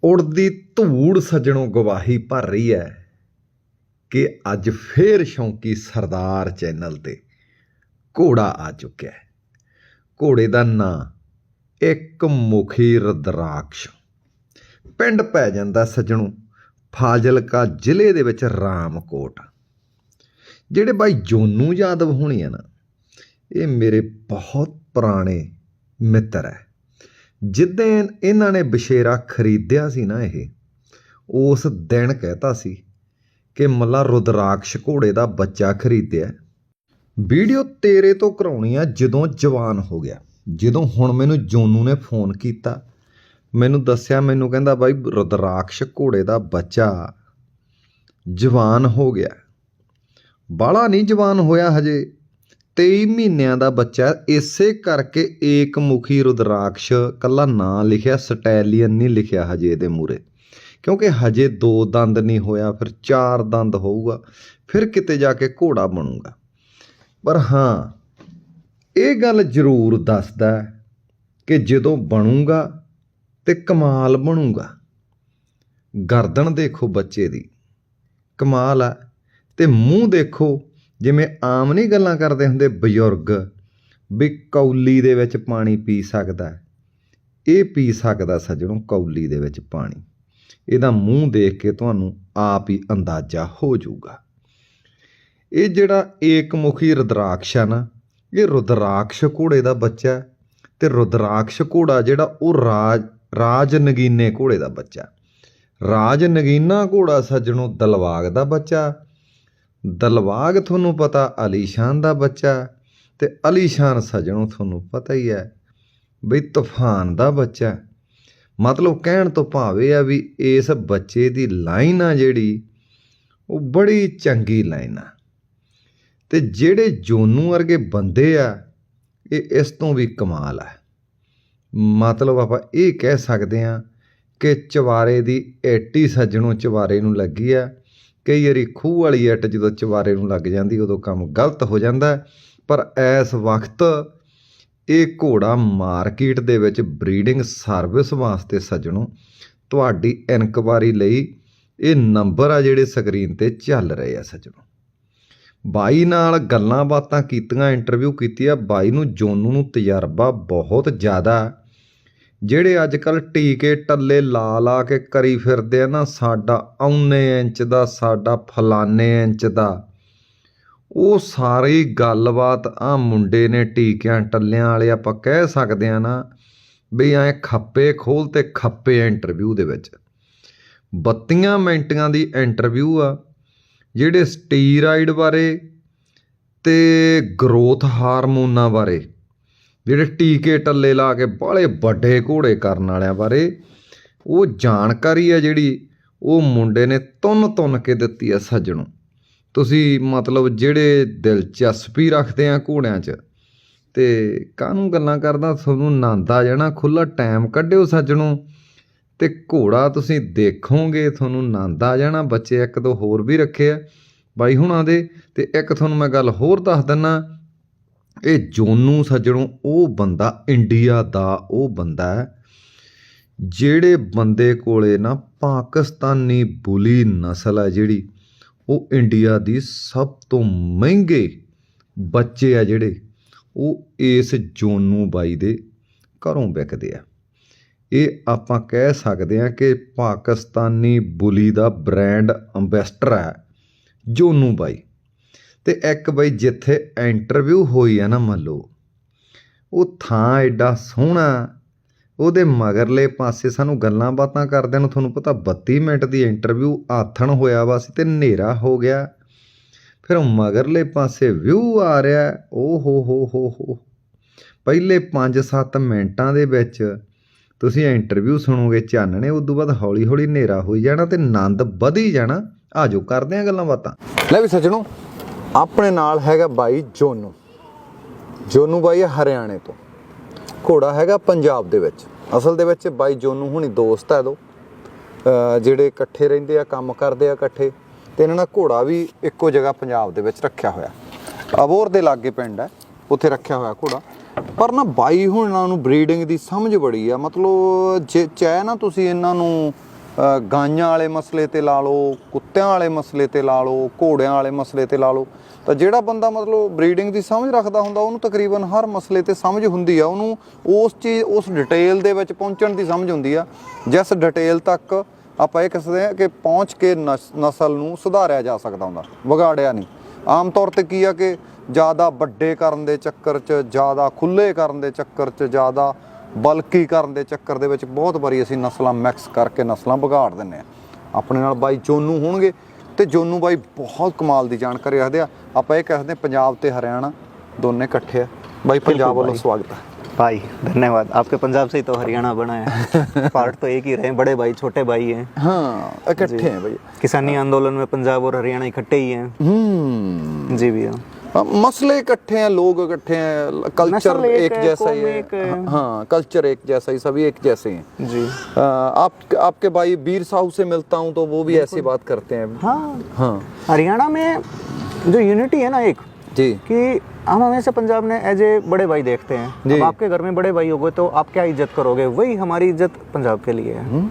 ਉੜਦੀ ਧੂੜ ਸੱਜਣੋਂ ਗਵਾਹੀ ਭਰ ਰਹੀ ਹੈ ਕਿ ਅੱਜ ਫੇਰ ਸ਼ੌਂਕੀ ਸਰਦਾਰ ਚੈਨਲ ਤੇ ਘੋੜਾ ਆ ਚੁੱਕਿਆ ਹੈ। ਘੋੜੇ ਦਾ ਨਾਂ ਇੱਕ ਮੁਖੀ ਰੁਦਰਾਕਸ਼। ਪਿੰਡ ਪੈ ਜਾਂਦਾ ਸੱਜਣੋਂ ਫਾਜ਼ਿਲਕਾ ਜ਼ਿਲ੍ਹੇ ਦੇ ਵਿੱਚ ਰਾਮਕੋਟ। ਜਿਹੜੇ ਬਾਈ ਜੋਨੂ ਯਾਦਵ ਹੋਣੀ ਆ ਨਾ, ਇਹ ਮੇਰੇ ਬਹੁਤ ਪੁਰਾਣੇ ਮਿੱਤਰ ਹੈ। ਜਿੱਦਣ ਇਹਨਾਂ ਨੇ ਬਸ਼ੇਰਾ ਖਰੀਦਿਆ ਸੀ ਨਾ, ਇਹ ਉਸ ਦਿਨ ਕਹਿਤਾ ਸੀ ਕਿ ਮੱਲਾ ਰੁਦਰਾਕਸ਼ ਘੋੜੇ ਦਾ ਬੱਚਾ ਖਰੀਦਿਆ। ਵੀਡੀਓ ਤੇਰੇ ਤੋਂ ਕਰਾਉਣੀ ਆ ਜਦੋਂ ਜਵਾਨ ਹੋ ਗਿਆ। ਜਦੋਂ ਹੁਣ ਮੈਨੂੰ ਜੋਨੂ ਨੇ ਫੋਨ ਕੀਤਾ, ਮੈਨੂੰ ਦੱਸਿਆ, ਮੈਨੂੰ ਕਹਿੰਦਾ ਬਾਈ ਰੁਦਰਾਕਸ਼ ਘੋੜੇ ਦਾ ਬੱਚਾ ਜਵਾਨ ਹੋ ਗਿਆ। ਬਾਹਲਾ ਨਹੀਂ ਜਵਾਨ ਹੋਇਆ ਹਜੇ, 23 ਮਹੀਨਿਆਂ ਦਾ ਬੱਚਾ। ਇਸੇ ਕਰਕੇ ਏਕ ਮੁਖੀ ਰੁਦਰਾਕਸ਼ ਕੱਲਾ ਨਾਂ ਲਿਖਿਆ, ਸਟੈਲੀਅਨ ਨਹੀਂ ਲਿਖਿਆ ਹਜੇ ਇਹਦੇ ਮੂਹਰੇ, ਕਿਉਂਕਿ ਹਜੇ 2 ਦੰਦ ਨਹੀਂ ਹੋਇਆ, ਫਿਰ 4 ਦੰਦ ਹੋਊਗਾ, ਫਿਰ ਕਿਤੇ ਜਾ ਕੇ ਘੋੜਾ ਬਣੂਗਾ। ਪਰ ਹਾਂ, ਇਹ ਗੱਲ ਜ਼ਰੂਰ ਦੱਸਦਾ ਕਿ ਜਦੋਂ ਬਣੂਗਾ ਤੇ ਕਮਾਲ ਬਣੂਗਾ। ਗਰਦਨ ਦੇਖੋ ਬੱਚੇ ਦੀ, ਕਮਾਲ ਆ। ਤੇ ਮੂੰਹ ਦੇਖੋ, ਜਿਵੇਂ ਆਮ ਨਹੀਂ ਗੱਲਾਂ ਕਰਦੇ ਹੁੰਦੇ ਬਜ਼ੁਰਗ ਵੀ ਕੌਲੀ ਦੇ ਵਿੱਚ ਪਾਣੀ ਪੀ ਸਕਦਾ, ਇਹ ਪੀ ਸਕਦਾ ਸੱਜਣੋਂ ਕੌਲੀ ਦੇ ਵਿੱਚ ਪਾਣੀ। ਇਹਦਾ ਮੂੰਹ ਦੇਖ ਕੇ ਤੁਹਾਨੂੰ ਆਪ ਹੀ ਅੰਦਾਜ਼ਾ ਹੋ ਜਾਊਗਾ। ਇਹ ਜਿਹੜਾ ਏਕ ਮੁਖੀ ਰੁਦਰਾਕਸ਼ ਆ ਨਾ, ਇਹ ਰੁਦਰਾਕਸ਼ ਘੋੜੇ ਦਾ ਬੱਚਾ। ਤੇ ਰੁਦਰਾਕਸ਼ ਘੋੜਾ ਜਿਹੜਾ ਉਹ ਰਾਜ ਨਗੀਨੇ ਘੋੜੇ ਦਾ ਬੱਚਾ। ਰਾਜ ਨਗੀਨਾ ਘੋੜਾ ਸੱਜਣੋਂ ਦਲਵਾਗ ਦਾ ਬੱਚਾ। ਦਲਵਾਗ ਤੁਹਾਨੂੰ ਪਤਾ ਅਲੀਸ਼ਾਨ ਦਾ ਬੱਚਾ। ਤੇ ਅਲੀਸ਼ਾਨ ਸੱਜਣੋਂ ਤੁਹਾਨੂੰ ਪਤਾ ਹੀ ਹੈ ਬਈ ਤੂਫਾਨ ਦਾ ਬੱਚਾ। ਮਤਲਬ ਕਹਿਣ ਤੋਂ ਭਾਵ ਇਹ ਆ ਵੀ ਇਸ ਬੱਚੇ ਦੀ ਲਾਈਨ ਆ ਜਿਹੜੀ, ਉਹ ਬੜੀ ਚੰਗੀ ਲਾਈਨ ਆ। ਤੇ ਜਿਹੜੇ ਜੋਨੂ ਵਰਗੇ ਬੰਦੇ ਆ, ਇਹ ਇਸ ਤੋਂ ਵੀ ਕਮਾਲ ਆ। ਮਤਲਬ ਆਪਾਂ ਇਹ ਕਹਿ ਸਕਦੇ ਹਾਂ ਕਿ ਚਵਾਰੇ ਦੀ ਇੱਟ ਹੀ ਸੱਜਣੋਂ ਚਵਾਰੇ ਨੂੰ ਲੱਗੀ ਆ। ਕਈ ਵਾਰੀ ਖੂਹ ਵਾਲੀ ਇੱਟ ਜਦੋਂ ਚਵਾਰੇ ਨੂੰ ਲੱਗ ਜਾਂਦੀ, ਉਦੋਂ ਕੰਮ ਗਲਤ ਹੋ ਜਾਂਦਾ। ਪਰ ਇਸ ਵਕਤ ਇਹ ਘੋੜਾ ਮਾਰਕੀਟ ਦੇ ਵਿੱਚ ਬਰੀਡਿੰਗ ਸਰਵਿਸ ਵਾਸਤੇ ਸੱਜਣੋਂ ਤੁਹਾਡੀ ਇਨਕੁਆਰੀ ਲਈ ਇਹ ਨੰਬਰ ਆ ਜਿਹੜੇ ਸਕਰੀਨ 'ਤੇ ਚੱਲ ਰਹੇ ਆ ਸੱਜਣੋਂ। ਬਾਈ ਨਾਲ ਗੱਲਾਂ ਬਾਤਾਂ ਕੀਤੀਆਂ, ਇੰਟਰਵਿਊ ਕੀਤੀ ਆ। ਬਾਈ ਨੂੰ ਜੋਨੂ ਨੂੰ ਤਜਰਬਾ ਬਹੁਤ ਜ਼ਿਆਦਾ। ਜਿਹੜੇ ਅੱਜ ਕੱਲ੍ਹ ਟੀਕੇ ਟੱਲੇ ਲਾ ਕੇ ਕਰੀ ਫਿਰਦੇ ਆ ਨਾ, ਸਾਡਾ 19 ਇੰਚ ਦਾ, ਸਾਡਾ ਫਲਾਨੇ ਇੰਚ ਦਾ, ਉਹ ਸਾਰੀ ਗੱਲਬਾਤ ਆ ਮੁੰਡੇ ਨੇ ਟੀਕਿਆਂ ਟੱਲਿਆਂ ਵਾਲੇ ਆਪਾਂ ਕਹਿ ਸਕਦੇ ਹਾਂ ਨਾ ਵੀ ਐਂ ਖੱਪੇ ਖੋਲ ਤੇ ਖੱਪੇ ਇੰਟਰਵਿਊ ਦੇ ਵਿੱਚ 32 ਮਿੰਟਾਂ ਦੀ ਇੰਟਰਵਿਊ ਆ। ਜਿਹੜੇ ਸਟੀਰਾਇਡ ਬਾਰੇ ਤੇ ਗਰੋਥ ਹਾਰਮੋਨਾਂ ਬਾਰੇ, ਜਿਹੜੇ ਟੀਕੇ ਟੱਲੇ ਲਾ ਕੇ ਬਾਹਲੇ ਵੱਡੇ ਘੋੜੇ ਕਰਨ ਵਾਲਿਆਂ ਬਾਰੇ, ਉਹ ਜਾਣਕਾਰੀ ਆ ਜਿਹੜੀ ਉਹ ਮੁੰਡੇ ਨੇ ਤੁੰਨ ਕੇ ਦਿੱਤੀ ਆ ਸੱਜਣੋਂ। ਤੁਸੀਂ ਮਤਲਬ ਜਿਹੜੇ ਦਿਲਚਸਪੀ ਰੱਖਦੇ ਆ ਘੋੜਿਆਂ 'ਚ, ਤੇ ਕਾਹਨੂੰ ਗੱਲਾਂ ਕਰਦਾ, ਤੁਹਾਨੂੰ ਆਨੰਦ ਆ ਜਾਣਾ। ਖੁੱਲ੍ਹਾ ਟਾਈਮ ਕੱਢਿਓ ਸੱਜਣੋਂ ਤੇ ਘੋੜਾ ਤੁਸੀਂ ਦੇਖੋਗੇ, ਤੁਹਾਨੂੰ ਆਨੰਦ ਆ ਜਾਣਾ। ਬੱਚੇ 1-2 ਹੋਰ ਵੀ ਰੱਖੇ ਆ ਬਾਈ ਹੁਣਾਂ ਦੇ। ਤੇ ਇੱਕ ਤੁਹਾਨੂੰ ਮੈਂ ਗੱਲ ਹੋਰ ਦੱਸ ਦਿੰਦਾ, ਇਹ ਜੋਨੂ ਸੱਜਣੋਂ ਉਹ ਬੰਦਾ ਇੰਡੀਆ ਦਾ ਉਹ ਬੰਦਾ ਹੈ ਜਿਹੜੇ ਬੰਦੇ ਕੋਲੇ ਨਾ ਪਾਕਿਸਤਾਨੀ ਬੁਲੀ ਨਸਲ ਹੈ ਜਿਹੜੀ, ਉਹ ਇੰਡੀਆ ਦੀ ਸਭ ਤੋਂ ਮਹਿੰਗੇ ਬੱਚੇ ਆ ਜਿਹੜੇ, ਉਹ ਇਸ ਜੋਨੂ ਬਾਈ ਦੇ ਘਰੋਂ ਵਿਕਦੇ ਆ। ਇਹ ਆਪਾਂ ਕਹਿ ਸਕਦੇ ਹਾਂ ਕਿ ਪਾਕਿਸਤਾਨੀ ਬੁਲੀ ਦਾ ਬ੍ਰਾਂਡ ਅੰਬੈਸਡਰ ਹੈ ਜੋਨੂ ਬਾਈ। ਤੇ ਇੱਕ ਬਾਈ ਜਿੱਥੇ ਇੰਟਰਵਿਊ ਹੋਈ ਹੈ ਨਾ, ਮੰਨ ਲਓ ਉਹ ਥਾਂ ਐਡਾ ਸੋਹਣਾ, ਉਹਦੇ ਮਗਰਲੇ ਪਾਸੇ ਸਾਨੂੰ ਗੱਲਾਂ ਬਾਤਾਂ ਕਰਦਿਆਂ ਨੂੰ ਤੁਹਾਨੂੰ ਪਤਾ 32 ਮਿੰਟ ਦੀ ਇੰਟਰਵਿਊ ਆਥਣ ਹੋਇਆ ਵਾ ਸੀ ਤੇ ਹਨੇਰਾ ਹੋ ਗਿਆ। ਫਿਰ ਮਗਰਲੇ ਪਾਸੇ ਵਿਊ ਆ ਰਿਹਾ, ਓ ਹੋ ਪਹਿਲੇ 5-7 ਮਿੰਟਾਂ ਦੇ ਵਿੱਚ ਤੁਸੀਂ ਇੰਟਰਵਿਊ ਸੁਣੋਗੇ ਚਾਨਣੇ, ਉਦੋਂ ਬਾਅਦ ਹੌਲੀ ਹੌਲੀ ਹਨੇਰਾ ਹੋਈ ਜਾਣਾ ਤੇ ਆਨੰਦ ਵਧੀ ਜਾਣਾ। ਆ ਜਾਓ ਕਰਦੇ ਹਾਂ ਗੱਲਾਂ ਬਾਤਾਂ। ਲੈ ਵੀ ਸੱਜਣੋਂ, ਆਪਣੇ ਨਾਲ ਹੈਗਾ ਬਾਈ ਜੋਨੂ। ਜੋਨੂ ਬਾਈ ਹੈ ਹਰਿਆਣੇ ਤੋਂ, ਘੋੜਾ ਹੈਗਾ ਪੰਜਾਬ ਦੇ ਵਿੱਚ। ਅਸਲ ਦੇ ਵਿੱਚ ਬਾਈ ਜੋਨੂ ਹੁਣੀ ਦੋਸਤ ਹੈ ਦੋ, ਜਿਹੜੇ ਇਕੱਠੇ ਰਹਿੰਦੇ ਆ, ਕੰਮ ਕਰਦੇ ਆ ਇਕੱਠੇ। ਅਤੇ ਇਹਨਾਂ ਦਾ ਘੋੜਾ ਵੀ ਇੱਕੋ ਜਗ੍ਹਾ ਪੰਜਾਬ ਦੇ ਵਿੱਚ ਰੱਖਿਆ ਹੋਇਆ, ਅਬੋਹਰ ਦੇ ਲਾਗੇ ਪਿੰਡ ਹੈ, ਉੱਥੇ ਰੱਖਿਆ ਹੋਇਆ ਘੋੜਾ। ਪਰ ਨਾ ਬਾਈ ਹੁਣਾਂ ਨੂੰ ਬਰੀਡਿੰਗ ਦੀ ਸਮਝ ਬੜੀ ਆ। ਮਤਲਬ ਜੇ ਚਾਹੇ ਨਾ ਤੁਸੀਂ ਇਹਨਾਂ ਨੂੰ ਗਾਈਆਂ ਵਾਲੇ ਮਸਲੇ ਤੇ ਲਾ ਲਓ, ਕੁੱਤਿਆਂ ਵਾਲੇ ਮਸਲੇ ਤੇ ਲਾ ਲਓ, ਘੋੜਿਆਂ ਵਾਲੇ ਮਸਲੇ ਤੇ ਲਾ ਲਓ। ਤਾਂ ਜਿਹੜਾ ਬੰਦਾ ਮਤਲਬ ਬਰੀਡਿੰਗ ਦੀ ਸਮਝ ਰੱਖਦਾ ਹੁੰਦਾ ਉਹਨੂੰ ਤਕਰੀਬਨ ਹਰ ਮਸਲੇ ਤੇ ਸਮਝ ਹੁੰਦੀ ਆ, ਉਹਨੂੰ ਉਸ ਚੀਜ਼ ਉਸ ਡਿਟੇਲ ਦੇ ਵਿੱਚ ਪਹੁੰਚਣ ਦੀ ਸਮਝ ਹੁੰਦੀ ਆ ਜਿਸ ਡਿਟੇਲ ਤੱਕ ਆਪਾਂ ਇਹ ਕਹਿੰਦੇ ਆ ਕਿ ਪਹੁੰਚ ਕੇ ਨਸਲ ਨੂੰ ਸੁਧਾਰਿਆ ਜਾ ਸਕਦਾ ਹੁੰਦਾ, ਵਿਗਾੜਿਆ ਨਹੀਂ। ਆਮ ਤੌਰ ਤੇ ਕੀ ਆ ਕਿ ਜ਼ਿਆਦਾ ਵੱਡੇ ਕਰਨ ਦੇ ਚੱਕਰ 'ਚ, ਜ਼ਿਆਦਾ ਖੁੱਲ੍ਹੇ ਕਰਨ ਦੇ ਚੱਕਰ 'ਚ, ਜ਼ਿਆਦਾ ਬਲਕੀ ਕਰਨ ਦੇ ਚੱਕਰ ਦੇ ਵਿੱਚ ਬਹੁਤ ਵਾਰੀ ਅਸੀਂ ਨਸਲਾਂ ਮਿਕਸ ਕਰਕੇ ਨਸਲਾਂ ਵਿਗਾੜ ਦਿੰਦੇ ਆ। ਆਪਣੇ ਨਾਲ ਬਾਈ ਜੋਨੂ ਹੋਣਗੇ ਤੇ ਜੋਨੂ ਬਾਈ ਬਹੁਤ ਕਮਾਲ ਦੀ ਜਾਣਕਾਰੀ ਰੱਖਦੇ ਆ। ਆਪਾਂ ਇਹ ਕਹਿੰਦੇ ਪੰਜਾਬ ਤੇ ਹਰਿਆਣਾ ਦੋਨੇ ਇਕੱਠੇ ਆ। ਬਾਈ ਪੰਜਾਬ ਵੱਲੋਂ ਸਵਾਗਤ ਹੈ। भाई धन्यवाद, आपके पंजाब से ही तो हरियाणा बना है। पार्ट तो एक ही रहे, बड़े भाई छोटे भाई हैं। हाँ, इकट्ठे हैं भैया। किसानी आंदोलन में पंजाब और हरियाणा इकट्ठे ही हैं। जी भैया, मसले इकट्ठे हैं, लोग इकट्ठे हैं, कल्चर एक जैसा ही है। हाँ, कल्चर एक जैसा ही, सभी एक जैसे हैं जी। आपके भाई बीर साहू से मिलता हूँ तो वो भी ऐसी बात करते हैं। हाँ हाँ, हरियाणा में जो यूनिटी है ना एक जी, कि हम हमेशा पंजाब ने एज ए बड़े भाई देखते हैं। अब आपके घर में बड़े भाई हो गए तो आप क्या इज्जत करोगे, वही हमारी इज्जत पंजाब के लिए है।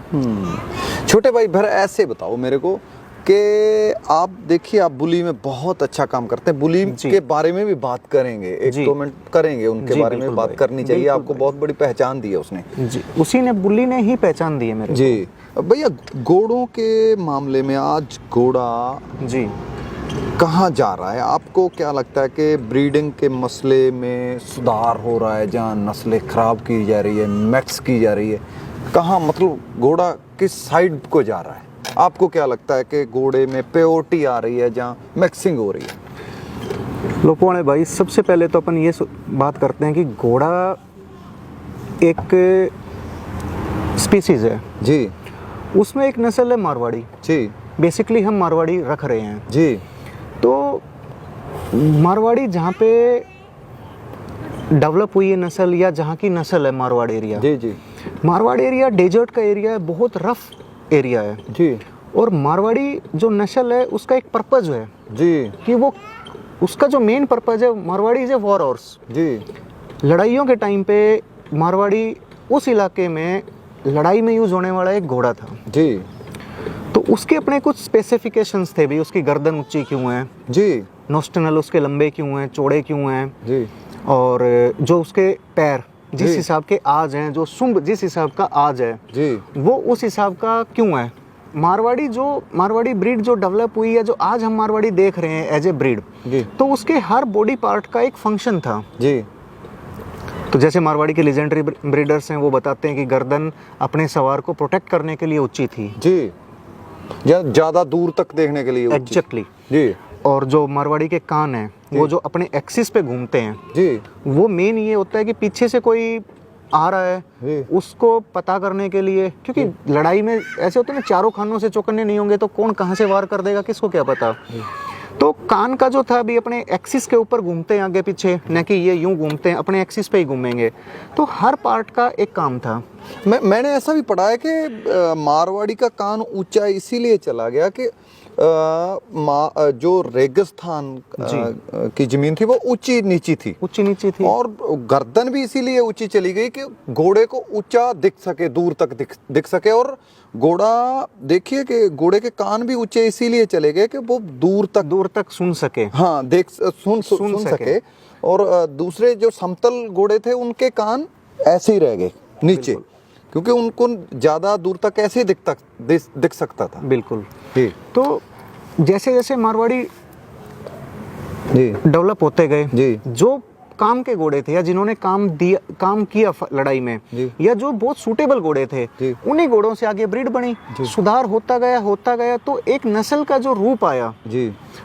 छोटे भाई फिर ऐसे बताओ मेरे को कि आप देखिए, आप बुली में बहुत अच्छा काम करते हैं। बुली के बारे में भी बात करेंगे, एक दो मिनट करेंगे उनके बारे में बात करनी चाहिए। आपको बहुत बड़ी पहचान दी है उसने। जी, उसी ने, बुली ने ही पहचान दी है मेरे जी। भैया घोड़ों के मामले में आज घोड़ा जी कहाँ जा रहा है? आपको क्या लगता है कि ब्रीडिंग के मसले में सुधार हो रहा है, जहाँ नस्लें ख़राब की जा रही है, मिक्स की जा रही है, कहाँ मतलब घोड़ा किस साइड को जा रहा है? आपको क्या लगता है कि घोड़े में प्योरिटी आ रही है जहाँ मिक्सिंग हो रही है? लोपोणे भाई, सबसे पहले तो अपन ये बात करते हैं कि घोड़ा एक स्पीसीज़ है जी, उसमें एक नस्ल है मारवाड़ी जी। बेसिकली हम मारवाड़ी रख रहे हैं जी। तो मारवाड़ी जहाँ पे डेवलप हुई है नस्ल, या जहाँ की नस्ल है मारवाड़ एरिया, जी जी, मारवाड़ एरिया डेजर्ट का एरिया है, बहुत रफ एरिया है जी। और मारवाड़ी जो नस्ल है उसका एक पर्पज़ है जी, कि वो, उसका जो मेन पर्पज़ है, Marwari is a war horse. जी। लड़ाइयों के टाइम पे मारवाड़ी उस इलाके में लड़ाई में यूज़ होने वाला एक घोड़ा था जी। तो उसके अपने कुछ स्पेसिफिकेशंस थे भी, उसकी गर्दन ऊंची क्यों है जी, नोस्टनल उसके लंबे क्यों हैं, चौड़े क्यों हैं जी, और जो उसके पैर जिस हिसाब के आज हैं, जो सुंब जिस हिसाब का आज है जी, वो उस हिसाब का क्यों है। मारवाड़ी ब्रीड जो डेवलप हुई है, जो आज हम मारवाड़ी देख रहे हैं एज ए ब्रीड, तो उसके हर बॉडी पार्ट का एक फंक्शन था जी। तो जैसे मारवाड़ी के लेजेंडरी ब्रीडर्स हैं, वो बताते हैं कि गर्दन अपने सवार को प्रोटेक्ट करने के लिए ऊंची थी जी, ज़्यादा दूर तक देखने के लिए। एग्जैक्टली जी। और जो मारवाड़ी के कान हैं वो जो अपने एक्सिस पे घूमते हैं जी, वो मेन ये होता है कि पीछे से कोई आ रहा है उसको पता करने के लिए, क्योंकि लड़ाई में ऐसे होते हैं ना, चारों खानों से चौकन्ने नहीं होंगे तो कौन कहाँ से वार कर देगा किसको क्या पता। तो कान का जो था अभी अपने एक्सिस के ऊपर घूमते हैं आगे पीछे, न कि ये यूं घूमते हैं, अपने एक्सिस पे ही घूमेंगे। तो हर पार्ट का एक काम था। मैंने ऐसा भी पढ़ा है कि मारवाड़ी का कान ऊंचा इसीलिए चला गया कि जो रेगिस्तान की जमीन थी वो ऊंची नीची थी और गर्दन भी इसीलिए ऊंची चली गई कि घोड़े को ऊंचा दिख सके, दूर तक दिख सके। और घोड़ा देखिए कि घोड़े के कान भी ऊंचे इसीलिए चले गए कि वो दूर तक सुन सके। हाँ, सुन सके। और दूसरे जो समतल घोड़े थे उनके कान ऐसे ही रह गए नीचे, क्योंकि उनको ज्यादा दूर तक ऐसे ही दिख सकता था। बिल्कुल। तो जैसे जैसे मारवाड़ी डेवलप होते गए, जो काम के घोड़े थे या जिन्होंने काम किया लड़ाई में, या जो बहुत सूटेबल घोड़े थे, उन्हीं घोड़ों से आगे ब्रीड बनी, सुधार होता गया। तो एक नस्ल का जो रूप आया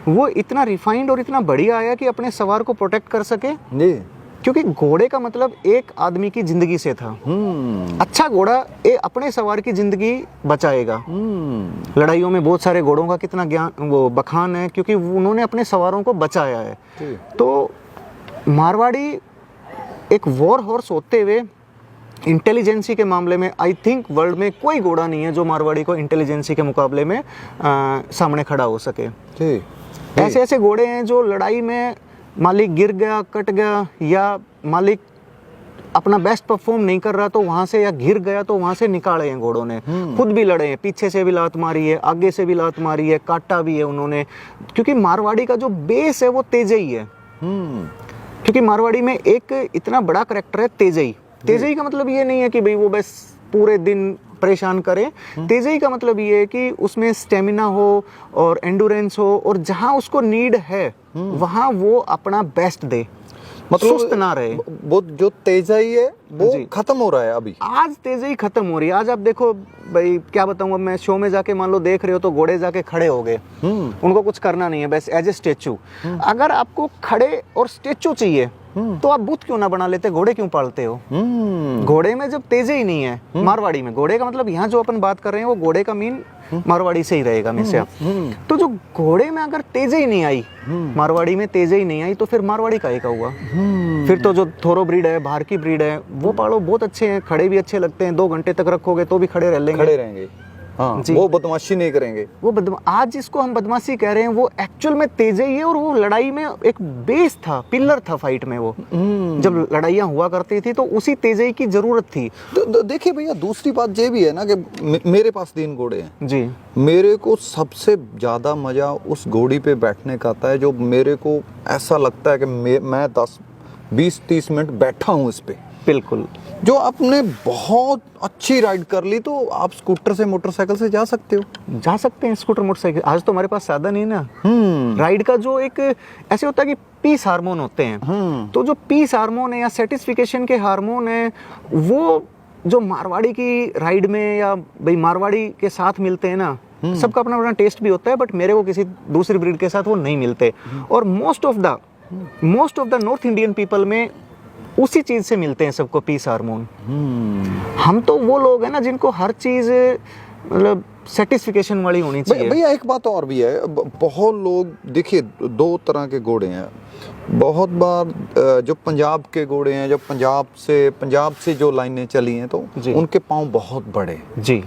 वो इतना रिफाइंड और इतना बढ़िया आया कि अपने सवार को प्रोटेक्ट कर सके। क्योंकि घोड़े का मतलब एक आदमी की जिंदगी से था। अच्छा घोड़ा अपने सवार की जिंदगी बचाएगा। लड़ाइयों में बहुत सारे घोड़ों का कितना ज्ञान वो बखान है, क्योंकि उन्होंने अपने सवारों को बचाया है। तो मारवाड़ी एक वॉर हॉर्स होते हुए इंटेलिजेंसी के मामले में आई थिंक वर्ल्ड में कोई घोड़ा नहीं है जो मारवाड़ी को इंटेलिजेंसी के मुकाबले में सामने खड़ा हो सके। ऐसे घोड़े हैं जो लड़ाई में मालिक गिर गया, कट गया, या मालिक अपना बेस्ट परफॉर्म नहीं कर रहा तो वहां से, या गिर गया तो वहां से निकाले हैं घोड़ों ने, खुद भी लड़े हैं, पीछे से भी लात मारी है, आगे से भी लात मारी है, काटा भी है उन्होंने, क्योंकि मारवाड़ी का जो बेस है वो तेजई है। क्योंकि मारवाड़ी में एक इतना बड़ा करेक्टर है तेजई। तेजई का मतलब ये नहीं है कि भाई वो बस पूरे दिन परेशान करे। तेजई का मतलब ये है कि उसमें स्टेमिना हो और एंडोरेंस हो, और जहां उसको नीड है वहां वो अपना बेस्ट दे, मतलब सुस्त ना रहे। वो जो तेजाई है वो खत्म हो रहा है अभी। आज तेजी खत्म हो रही है। आज आप देखो भाई, क्या बताऊं, अब मैं शो में जाके मान लो देख रहे हो तो घोड़े जाके खड़े हो गए, उनको कुछ करना नहीं है, बस एज ए स्टेचू। अगर आपको खड़े और स्टेचू चाहिए तो आप बुत क्यों ना बना लेते, घोड़े क्यों पालते हो? घोड़े में जब तेजे ही नहीं है, मारवाड़ी में घोड़े का मतलब, यहाँ जो अपन बात कर रहे हैं वो घोड़े का मीन मारवाड़ी से ही रहेगा हमेशा। तो जो घोड़े में अगर तेजे ही नहीं आई, मारवाड़ी में तेजे ही नहीं आई, तो फिर मारवाड़ी काहे का हुआ? फिर तो जो थोरो ब्रीड है, बाहर की ब्रीड है, वो पालो, बहुत अच्छे हैं, खड़े भी अच्छे लगते हैं, 2 घंटे तक रखोगे तो भी खड़े रह लेंगे, खड़े रहेंगे। हाँ, वो बदमाशी नहीं करेंगे। वो आज जिसको हम बदमाशी कह रहे हैं वो एक्चुअल में तेजई है, और वो लड़ाई में एक बेस था, पिलर था फाइट में। वो जब लड़ाइयाँ हुआ करती थी तो उसी तेजई की जरूरत थी। तो देखिए भैया, दूसरी बात ये भी है ना कि मेरे पास 3 घोड़े हैं जी। मेरे को सबसे ज्यादा मजा उस घोड़ी पे बैठने का आता है जो मेरे को ऐसा लगता है कि मैं 10-20-30 मिनट बैठा हूँ इस पे। बिल्कुल। जो आपने बहुत अच्छी राइड कर ली तो आप स्कूटर से, मोटरसाइकिल से जा सकते हो। जा सकते हैं स्कूटर मोटरसाइकिल, आज तो हमारे पास साधन है ना। राइड का जो एक ऐसे होता है कि पीस हार्मोन होते हैं, तो जो पीस हार्मोन है या सेटिस्फिकेशन के हार्मोन है, वो जो मारवाड़ी की राइड में या भाई मारवाड़ी के साथ मिलते हैं ना, सबका अपना अपना टेस्ट भी होता है, बट मेरे को किसी दूसरी ब्रीड के साथ वो नहीं मिलते। और most of the north Indian people में उसी चीज से मिलते हैं सबको, पीस हार्मोन। हम तो वो लोग हैं ना जिनको हर चीज मतलब सेटिस्फिकेशन वाली होनी चाहिए। भैया एक बात और भी है, बहुत लोग देखिए 2 तरह के घोड़े हैं। बहुत बार जो पंजाब के घोड़े हैं, जब पंजाब से जो लाइनें चली हैं तो उनके पाँव बहुत बड़े जी,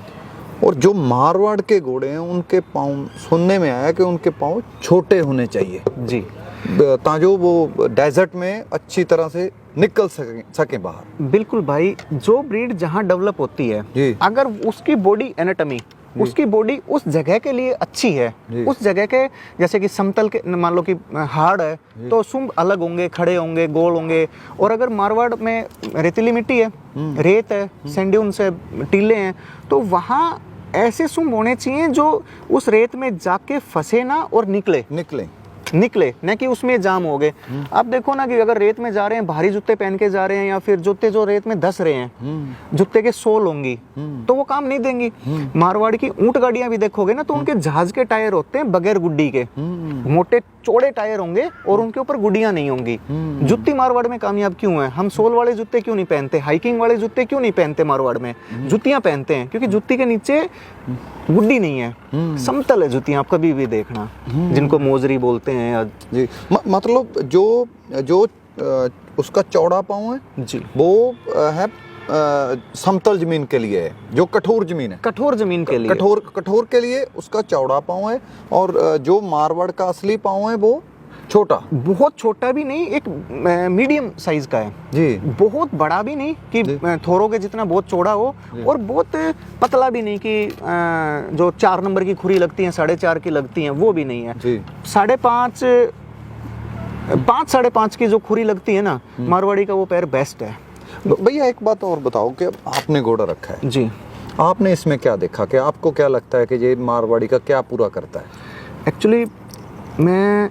और जो मारवाड़ के घोड़े हैं उनके पाँव, सुनने में आया कि उनके पाँव छोटे होने चाहिए जी, ताकि वो डेजर्ट में अच्छी तरह से निकल सके बाहर। बिल्कुल भाई, जो ब्रीड जहाँ डेवलप होती है, अगर उसकी बॉडी एनाटॉमी, उसकी बॉडी उस जगह के लिए अच्छी है, उस जगह के, जैसे कि समतल के मान लो कि हार्ड है तो सुंब अलग होंगे, खड़े होंगे, गोल होंगे। और अगर मारवाड़ में रेतीली मिट्टी है, रेत है, सैंड्यून से टीले हैं, तो वहाँ ऐसे सुंब होने चाहिए जो उस रेत में जाके फंसे ना और निकले न कि उसमें जाम हो गए। आप देखो ना कि अगर रेत में जा रहे हैं, भारी जूते पहन के जा रहे हैं, या फिर जूते जो रेत में धस रहे हैं, जूते के सोल होंगी तो वो काम नहीं देंगी। मारवाड़ की ऊंट गाड़ियां भी देखोगे ना तो उनके जहाज के टायर होते हैं बगैर गुड्डी के, मोटे चौड़े टायर होंगे और उनके ऊपर गुड्डियां नहीं होंगी। जुत्ती मारवाड़ में कामयाब क्यों है? हम सोल वाले जूते क्यों नहीं पहनते, हाइकिंग वाले जूते क्यों नहीं पहनते? मारवाड़ में जुतियां पहनते हैं क्योंकि जुत्ती के नीचे गुड्डी नहीं है, समतल है जुतियां। आप कभी भी देखना, जिनको मोजरी बोलते हैं जी। मतलब जो उसका चौड़ा पाँव है जी, वो है समतल जमीन के लिए है, जो कठोर जमीन है, कठोर जमीन के लिए, कठोर के लिए उसका चौड़ा पाँव है। और जो मारवाड़ का असली पाँव है वो छोटा, बहुत छोटा भी नहीं, एक मीडियम साइज का है जी, बहुत बड़ा भी नहीं कि थोरों के जितना बहुत चौड़ा हो, और बहुत पतला भी नहीं कि जो 4 नंबर की खुरी लगती है 4.5 की लगती हैं, वो भी नहीं है। 5.5 की जो खुरी लगती है ना, मारवाड़ी का वो पैर बेस्ट है। भैया एक बात और बताओ कि आपने घोड़ा रखा है जी, आपने इसमें क्या देखा, कि आपको क्या लगता है कि ये मारवाड़ी का क्या पूरा करता है? एक्चुअली मैं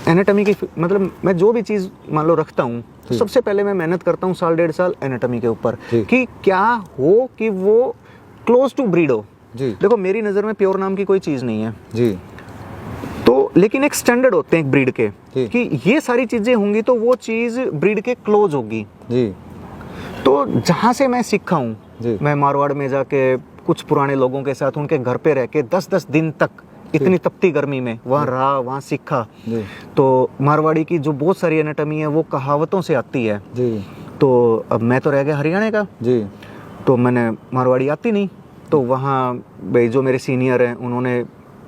एनाटॉमी की, मतलब मैं जो भी चीज़ मान लो रखता हूँ तो सबसे पहले मैं मेहनत करता हूँ 1.5 साल एनाटॉमी के ऊपर, कि क्या हो कि वो क्लोज टू ब्रीड हो जी। देखो मेरी नज़र में प्योर नाम की कोई चीज़ नहीं है जी, तो लेकिन एक स्टैंडर्ड होते हैं एक ब्रीड के, कि ये सारी चीज़ें होंगी तो वो चीज़ ब्रीड के क्लोज होगी जी। तो जहाँ से मैं सीखा हूँ, मैं मारवाड़ में जाके कुछ पुराने लोगों के साथ उनके घर पे रह के 10-10 दिन तक इतनी तपती गर्मी में वहाँ रहा, वहाँ सीखा। तो मारवाड़ी की जो बहुत सारी एनाटॉमी है वो कहावतों से आती है जी। तो अब मैं तो रह गया हरियाणा का जी, तो मैंने मारवाड़ी आती नहीं, तो वहाँ भाई जो मेरे सीनियर हैं उन्होंने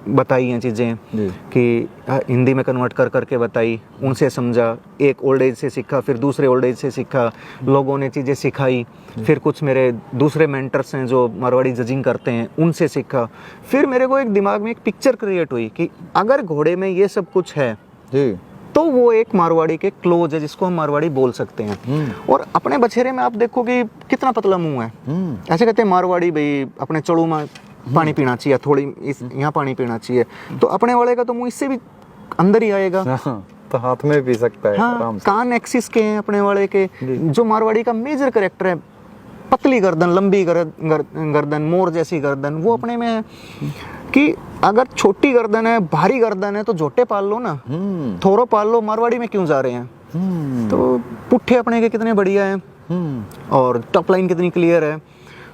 बताई हैं चीज़ें जी। कि हिंदी में कन्वर्ट कर करके बताई, उनसे समझा, एक ओल्ड एज से सीखा, फिर दूसरे ओल्ड एज से सीखा, लोगों ने चीज़ें सिखाई, फिर कुछ मेरे दूसरे मेंटर्स हैं जो मारवाड़ी जजिंग करते हैं, उनसे सीखा। फिर मेरे को एक दिमाग में एक पिक्चर क्रिएट हुई कि अगर घोड़े में ये सब कुछ है जी। तो वो एक मारवाड़ी के क्लोज है जिसको हम मारवाड़ी बोल सकते हैं। और अपने बछेरे में आप देखो कि कितना पतला मुंह है। ऐसे कहते हैं मारवाड़ी भाई अपने चड़ू में पानी पीना चाहिए, थोड़ी इस यहाँ पानी पीना चाहिए, तो अपने वाले का तो मुंह इससे भी अंदर ही आएगा। हाँ, तो हाथ में पी सकता है हाँ, आराम से। कान एक्सिस के हैं अपने वाले के। जो मारवाड़ी का मेजर करेक्टर है, पतली गर्दन, लंबी गर्दन, मोर जैसी गर्दन, वो अपने में है कि अगर छोटी गर्दन है, भारी गर्दन है तो झोटे पाल लो ना, थोरो पाल लो, मारवाड़ी में क्यों जा रहे हैं। तो पुट्ठे अपने के कितने बढ़िया हैं और टॉप लाइन कितनी क्लियर है।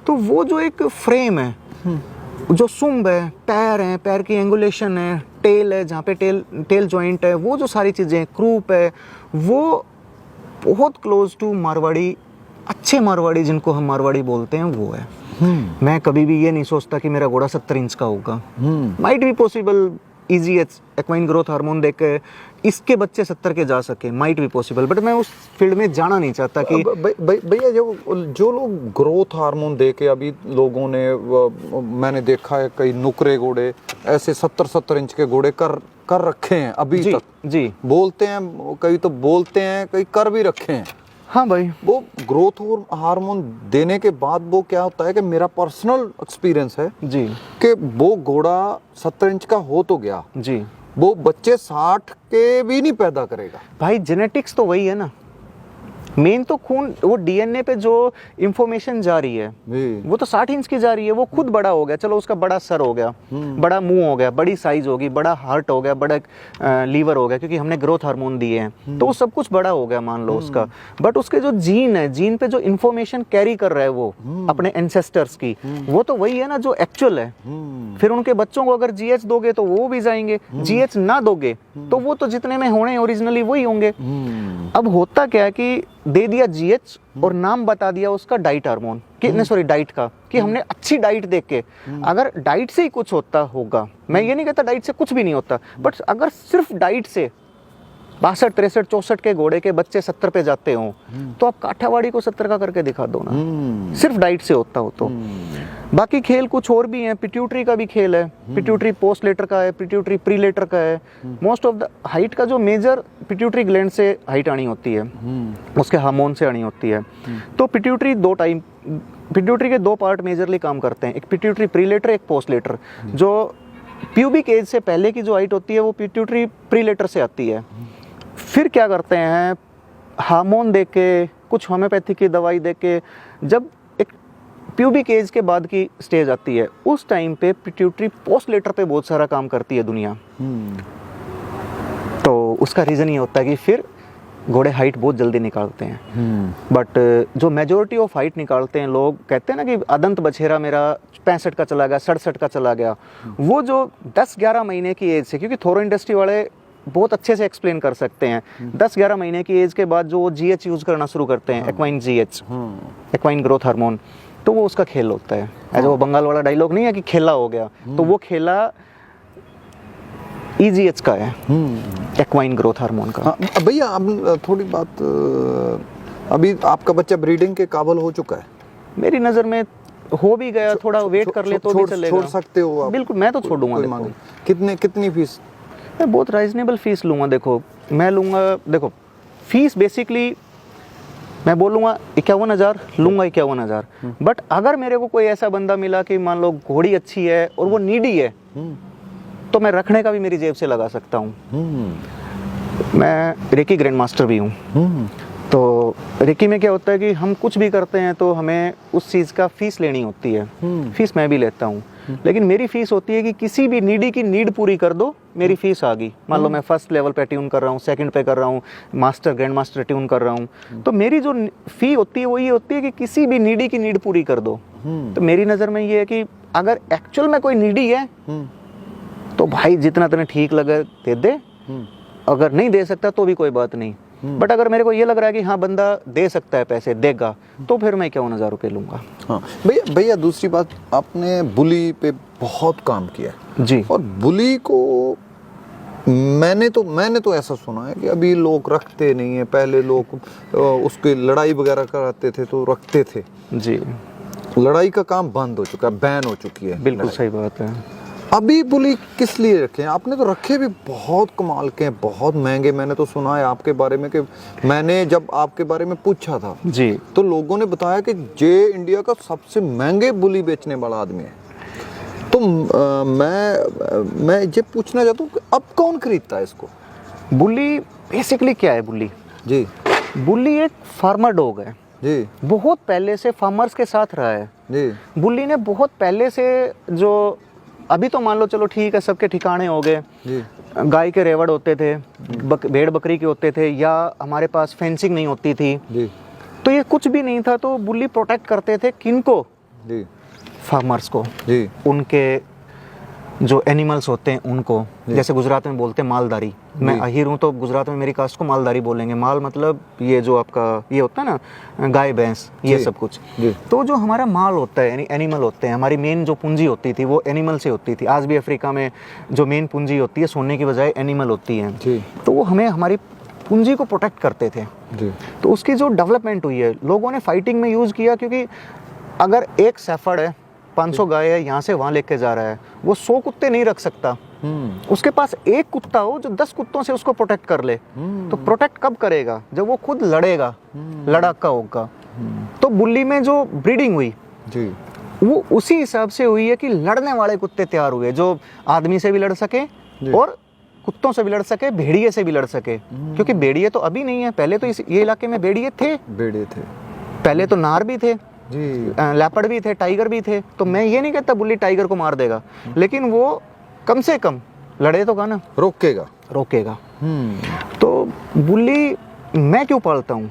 तो वो जो एक फ्रेम है, जो सुम्ब है, पैर है, पैर की एंगुलेशन है, टेल है, जहाँ पे टेल जॉइंट है, वो जो सारी चीज़ें, क्रूप है, वो बहुत क्लोज टू मारवाड़ी, अच्छे मारवाड़ी जिनको हम मारवाड़ी बोलते हैं वो है। मैं कभी भी ये नहीं सोचता कि मेरा घोड़ा 70 इंच का होगा। Might be possible, easy equine growth hormone देख के इसके बच्चे 70 के जा सके, माइट बी पॉसिबल, बट मैं उस फील्ड में जाना नहीं चाहता कि भैया जो लोग ग्रोथ हार्मोन दे के अभी लोगों ने मैंने देखा है कई नुकरे घोड़े ऐसे 70 इंच के घोड़े कर रखे हैं अभी जी, तक। जी बोलते हैं कई, तो बोलते हैं कई, कर भी रखे हैं। हाँ भाई, वो ग्रोथ हार्मोन देने के बाद वो क्या होता है कि मेरा पर्सनल एक्सपीरियंस है जी कि वो घोड़ा 70 इंच का हो तो गया, जी, वो बच्चे 60 के भी नहीं पैदा करेगा। भाई जेनेटिक्स तो वही है ना, मेन तो खून, वो डीएनए पे जो इंफॉर्मेशन जा रही है जी। वो तो 60 इंच की जा रही है। वो खुद बड़ा हो गया, चलो उसका बड़ा सर हो गया, बड़ा मुंह हो गया, बड़ी साइज होगी, बड़ा हार्ट हो गया, बड़ा लीवर हो गया, क्योंकि हमने ग्रोथ हार्मोन दिए हैं, तो वो सब कुछ बड़ा हो गया मान लो उसका। बट उसके जो जीन है, जीन पे जो इंफॉर्मेशन कैरी कर रहा है वो अपने एंसेस्टर्स की, वो तो वही है ना जो एक्चुअल है। फिर उनके बच्चों को अगर जीएच दोगे तो वो भी जाएंगे, जीएच ना दोगे तो वो तो जितने में होने ओरिजिनली वही होंगे। अब होता क्या है कि दे दिया जीएच और नाम बता दिया उसका डाइट हार्मोन कि सॉरी डाइट का, कि हमने अच्छी डाइट देख के, अगर डाइट से ही कुछ होता होगा, मैं ये नहीं कहता डाइट से कुछ भी नहीं होता, बट अगर सिर्फ डाइट से 62, 63, 64 के घोड़े के बच्चे 70 पे जाते हो तो आप काठियावाड़ी को 70 का करके दिखा दो ना, सिर्फ डाइट से होता हो तो। बाकी खेल कुछ और भी हैं, पिट्यूटरी का भी खेल है, पिट्यूटरी पोस्ट लेटर का है, पिट्यूटरी प्री लेटर का है। मोस्ट ऑफ द हाइट का जो मेजर पिट्यूटरी ग्लैंड से हाइट आनी होती है, उसके हार्मोन से आनी होती है। तो पिट्यूटरी पिट्यूटरी के 2 पार्ट मेजरली काम करते हैं, एक पिट्यूटरी प्री लेटर, एक पोस्ट लेटर। जो प्यूबिक एज से पहले की जो हाइट होती है वो पिट्यूटरी प्री लेटर से आती है। फिर क्या करते हैं, हार्मोन दे के, कुछ होम्योपैथी की दवाई दे के, जब एक प्यूबिक एज के बाद की स्टेज आती है उस टाइम पे पिट्यूटरी पोस्ट लेटर पे बहुत सारा काम करती है दुनिया। तो उसका रीज़न ये होता है कि फिर घोड़े हाइट बहुत जल्दी निकालते हैं। बट जो मेजोरिटी ऑफ हाइट निकालते हैं, लोग कहते हैं ना कि अदंत बछेरा मेरा 65 का चला गया, 67 का चला गया, वो जो 10-11 महीने की एज से, क्योंकि थोरो इंडस्ट्री वाले बहुत अच्छे से एक्सप्लेन कर सकते हैं, 10-11 महीने की एज के बाद जो वो जीएच यूज़ करना शुरू करते हैं, एक्वाइन जीएच, एक्वाइन ग्रोथ हार्मोन, तो वो उसका खेल होता है। ऐसे वो बंगाल वाला डायलॉग नहीं है कि खेला हो गया, तो वो खेला ईजीएच का है, एक्वाइन ग्रोथ हार्मोन का। हाँ भैया, अब थोड़ी बात, अभी आपका बच्चा ब्रीडिंग के काबिल हो चुका है? मेरी नज़र में हो भी गया, थोड़ा वेट कर ले तो भी चलेगा। छोड़ सकते हो आप? बिल्कुल, मैं तो छोड़ूंगा। कितनी फीस? मैं बहुत राइजनेबल फीस लूँगा। देखो मैं लूँगा, देखो फीस बेसिकली मैं बोलूँगा 51,000 लूँगा, 51,000। बट अगर मेरे को कोई ऐसा बंदा मिला कि मान लो घोड़ी अच्छी है और वो नीडी है, तो मैं रखने का भी मेरी जेब से लगा सकता हूँ। मैं रेकी ग्रैंड मास्टर भी हूँ। तो रेकी में क्या होता है कि हम कुछ भी करते हैं तो हमें उस चीज़ का फीस लेनी होती है। फीस मैं भी लेता हूँ, लेकिन मेरी फीस होती है कि किसी भी नीडी की नीड पूरी कर दो, मेरी फीस आ गई। मान लो मैं फर्स्ट लेवल पे ट्यून कर रहा हूँ, सेकंड पे कर रहा हूँ, मास्टर ग्रैंड मास्टर ट्यून कर रहा हूँ, तो मेरी जो फी होती है वो ये होती है कि किसी भी नीडी की नीड पूरी कर दो। तो मेरी नज़र में ये है कि अगर एक्चुअल में कोई नीडी है तो भाई जितना तुम्हें ठीक लगे दे दे, अगर नहीं दे सकता तो भी कोई बात नहीं। बट अगर मेरे को ये लग रहा है कि हाँ बंदा दे सकता है पैसे, देगा, तो फिर मैं क्यों 1000 रुपये लूँगा। हाँ भैया दूसरी बात, आपने बुली पे बहुत काम किया है जी। और बुली को मैंने तो ऐसा सुना है कि अभी लोग रखते नहीं है, पहले लोग उसकी लड़ाई वगैरह कराते थे तो रखते थे जी। लड़ाई का काम बंद हो चुका है, बैन हो चुकी है। बिल्कुल सही बात है। अभी बुली किस लिए रखे हैं आपने? तो रखे भी बहुत कमाल के हैं, बहुत महंगे। मैंने तो सुना है आपके बारे में कि मैंने जब आपके बारे में पूछा था जी, तो लोगों ने बताया कि ये इंडिया का सबसे महंगे बुली बेचने वाला आदमी है। तो मैं ये पूछना चाहता हूँ कि अब कौन खरीदता है इसको? बुली बेसिकली क्या है? बुली जी बुली एक फार्मर डॉग है जी बहुत पहले से फार्मर्स के साथ रहा है जी बुली ने बहुत पहले से। जो अभी तो मान लो चलो ठीक है सबके ठिकाने हो गए, जी गाय के रेवड़ होते थे, भेड़ बकरी के होते थे, या हमारे पास फेंसिंग नहीं होती थी, जी तो ये कुछ भी नहीं था। तो बुली प्रोटेक्ट करते थे किनको? जी फार्मर्स को, जी उनके जो एनिमल्स होते हैं उनको। जैसे गुजरात में बोलते हैं मालदारी, मैं अहीर हूँ तो गुजरात में मेरी कास्ट को मालदारी बोलेंगे। माल मतलब ये जो आपका ये होता है ना, गाय भैंस, ये सब कुछ। जी। तो जो हमारा माल होता है यानी एनिमल होते हैं, हमारी मेन जो पूंजी होती थी वो एनिमल से होती थी। आज भी अफ्रीका में जो मेन पूंजी होती है सोने की बजाय एनिमल होती है। जी। तो वो हमें हमारी पूंजी को प्रोटेक्ट करते थे। जी तो उसकी जो डेवलपमेंट हुई है लोगों ने फाइटिंग में यूज़ किया, क्योंकि अगर एक सेफर्ड है 500 गाय है यहाँ से वहाँ लेके जा रहा है, वो 100 कुत्ते नहीं रख सकता। उसके पास एक कुत्ता हो जो 10 कुत्तों से उसको प्रोटेक्ट कर ले। तो प्रोटेक्ट कब करेगा? जब वो खुद लड़ेगा, लड़ाका होगा। तो बुल्ली में जो ब्रीडिंग हुई जी वो उसी हिसाब से हुई है कि लड़ने वाले कुत्ते तैयार हुए, जो आदमी से भी लड़ सके और कुत्तों से भी लड़ सके, भेड़िए से भी लड़ सके। क्योंकि भेड़िए तो अभी नहीं है, पहले तो ये इलाके में भेड़िए थे, बेड़े थे, पहले तो नार भी थे, जी लेपर्ड भी थे, टाइगर भी थे। तो मैं ये नहीं कहता बुल्ली टाइगर को मार देगा, लेकिन वो कम से कम लड़े तो का ना, रोकेगा। तो बुल्ली मैं क्यों पालता हूँ?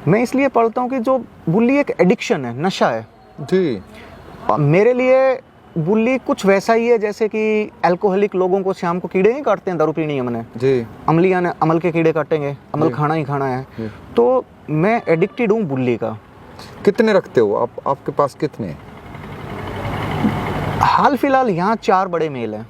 मैं इसलिए पालता हूँ कि जो बुल्ली एक एडिक्शन है, नशा है जी। मेरे लिए। बुल्ली कुछ वैसा ही है जैसे कि अल्कोहलिक लोगों को शाम को कीड़े नहीं काटते हैं दारू पीनी हमने, जी अमलिया ने अमल के कीड़े काटेंगे, अमल खाना ही खाना है। तो मैं एडिक्टेड हूँ बुल्ली का। कितने रखते हो आप? आपके पास कितने हैं? हाल फिलहाल यहाँ 4 बड़े मेल हैं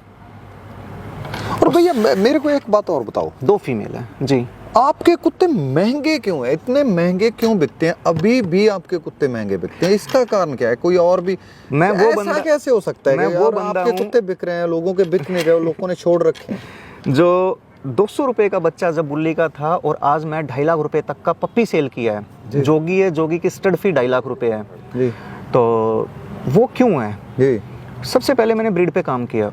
और भैया मेरे को एक बात और बताओ, 2 फीमेल हैं जी। आपके कुत्ते महंगे क्यों हैं? इतने महंगे क्यों बिकते हैं? अभी भी आपके कुत्ते महंगे बिकते हैं, इसका कारण क्या है? कोई और भी? मैं वो ऐसा बंदा कैसे हो सकता है मैं कि वो यार बंदा आपके हूँ कुत्ते बिक रहे हैं, लोगों के बिक नहीं रहे, लोगों ने छोड़ रखे हैं। जो 200 रुपये का बच्चा जब बुल्ली का था और आज मैं 2.5 लाख रुपए तक का पप्पी सेल किया है। जोगी है, जोगी की स्टड फी 2.5 लाख रुपए है जी। तो वो क्यों है? जी सबसे पहले मैंने ब्रीड पे काम किया,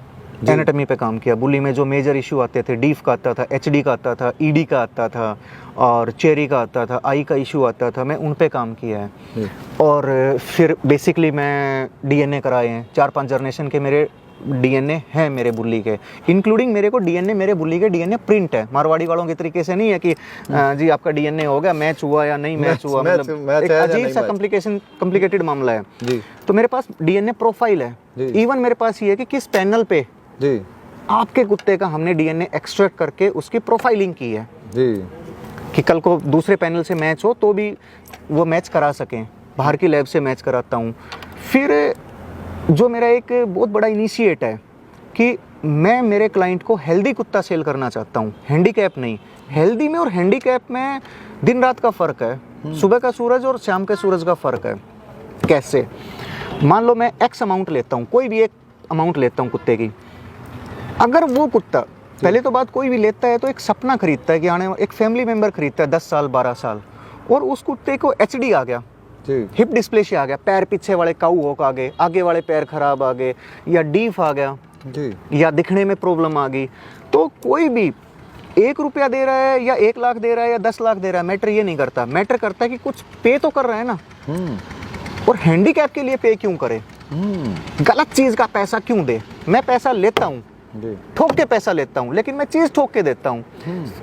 एनाटॉमी पे काम किया। बुल्ली में जो मेजर इशू आते थे, डीफ का आता था, एचडी का आता था, ईडी का आता था और चेरी का आता था, आई का इशू आता था, मैं उन पे काम किया है। और फिर बेसिकली मैं डीएनए कराए हैं, 4-5 जनरेशन के मेरे डीएनए हैं मेरे बुल्ली के, इंक्लूडिंग मेरे को डीएनए मेरे बुल्ली के डीएनए प्रिंट है। मारवाड़ी वालों के तरीके से नहीं है कि जी आपका डीएनए हो गया, मैच हुआ या नहीं मैच हुआ, मतलब एक अजीब सा कॉम्प्लिकेटेड मामला है जी। तो मेरे पास डीएनए प्रोफाइल है। इवन मेरे पास ये है कि किस पैनल पे जी आपके कुत्ते का हमने डीएनए एक्सट्रैक्ट करके उसकी प्रोफाइलिंग की है जी कि कल को दूसरे पैनल से मैच हो तो भी वो मैच करा सकें। बाहर की लैब से मैच कराता हूँ। फिर जो मेरा एक बहुत बड़ा इनिशिएट है कि मैं मेरे क्लाइंट को हेल्दी कुत्ता सेल करना चाहता हूँ, हैंडीकैप नहीं। हेल्दी में और हैंडीकैप में दिन रात का फ़र्क है, सुबह का सूरज और शाम के सूरज का फ़र्क है। कैसे? मान लो मैं एक्स अमाउंट लेता हूँ, कोई भी एक अमाउंट लेता हूँ कुत्ते की। अगर वो कुत्ता, पहले तो बात कोई भी लेता है तो एक सपना खरीदता है कि आने एक फैमिली मेम्बर खरीदता है 10 साल 12 साल, और उस कुत्ते को एचडी आ गया, हिप डिस्प्लेशिया आ गया, पैर पीछे वाले काऊ होक आ गए, आगे वाले पैर खराब आ गए, या डीफ आ गया जी, या दिखने में प्रॉब्लम आ गई, तो कोई भी 1 रुपया दे रहा है या 1 लाख दे रहा है या 10 लाख दे रहा है, मैटर ये नहीं करता। मैटर करता है कि कुछ पे तो कर रहा है ना। और हैंडीकैप के लिए पे क्यों करे? गलत चीज का पैसा क्यों दे? मैं पैसा लेता हूँ, ठोक के पैसा लेता हूँ, लेकिन मैं चीज ठोक के देता हूँ।